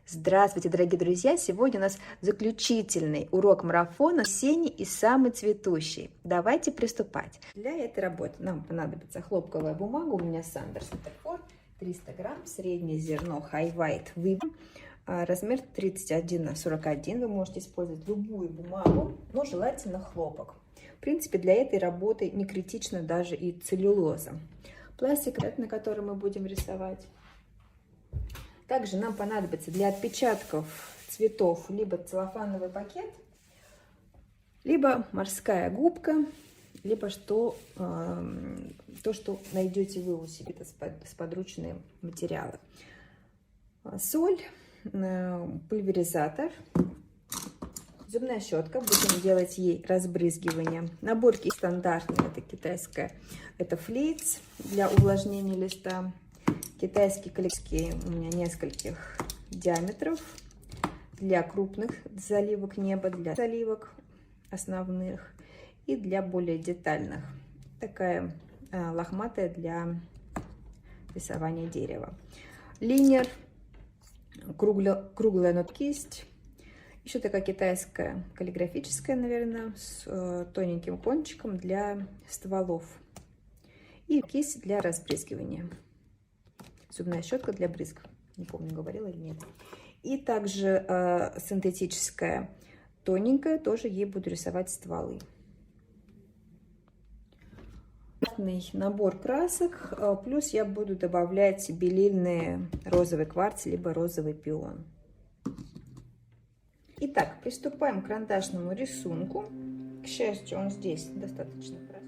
Здравствуйте, дорогие друзья! Сегодня у нас заключительный урок марафона, осенний и самый цветущий. Давайте приступать. Для этой работы нам понадобится хлопковая бумага. У меня Sanders Interford 300 грамм, среднее зерно High White выбор, размер 31 на 41. Вы можете использовать любую бумагу, но желательно хлопок. В принципе, для этой работы не критично даже и целлюлоза. Пластик, на который мы будем рисовать. Также нам понадобится для отпечатков цветов либо целлофановый пакет, либо морская губка, либо то, что найдете вы у себя, это сподручные материалы. Соль, пульверизатор, зубная щетка, будем делать ей разбрызгивание. Набор стандартный, это китайская, это флиц для увлажнения листа. Китайские коллекции у меня нескольких диаметров для крупных заливок неба, для заливок основных и для более детальных. Такая лохматая для рисования дерева. Линер, круглая кисть. Еще такая китайская каллиграфическая, наверное, с тоненьким кончиком для стволов. И кисть для разбрызгивания. Зубная щетка для брызг. Не помню, говорила или нет. И также синтетическая, тоненькая, тоже ей буду рисовать стволы. Набор красок, плюс я буду добавлять белильные розовый кварц, либо розовый пион. Итак, приступаем к карандашному рисунку. К счастью, он здесь достаточно простой.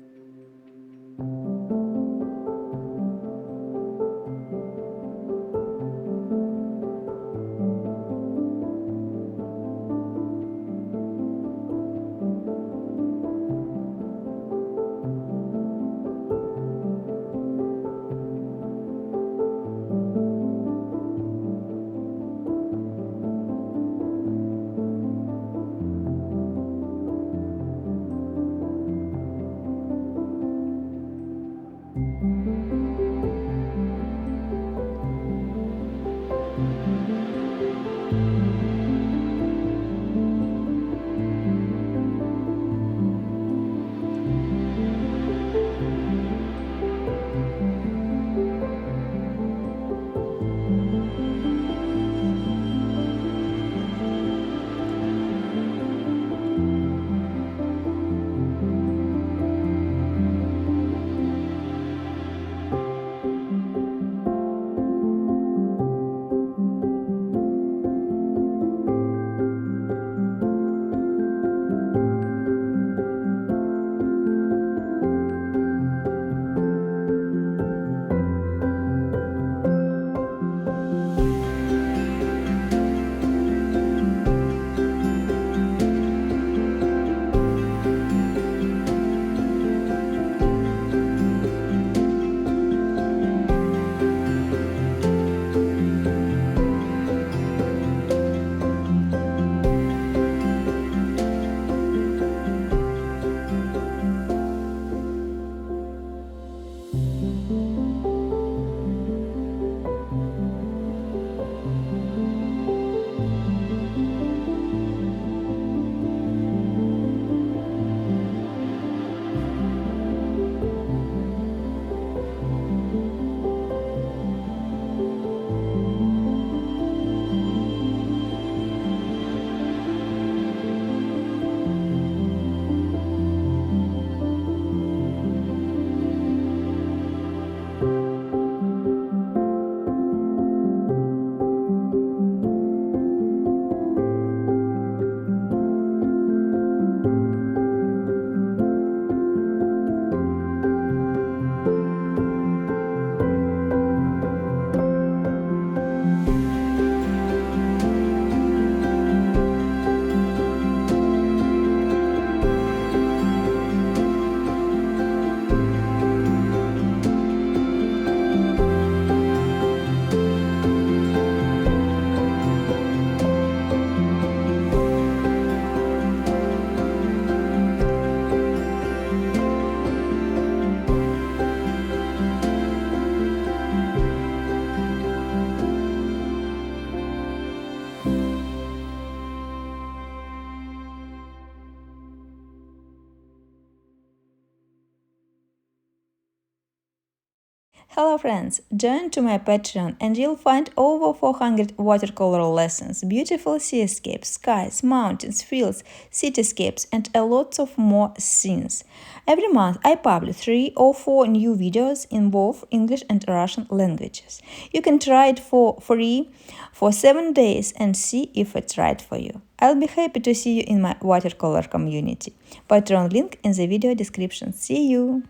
Hello friends, join to my Patreon and you'll find over 400 watercolor lessons, beautiful seascapes, skies, mountains, fields, cityscapes and a lot of more scenes. Every month I publish 3 or 4 new videos in both English and Russian languages. You can try it for free for 7 days and see if it's right for you. I'll be happy to see you in my watercolor community. Patreon link in the video description. See you!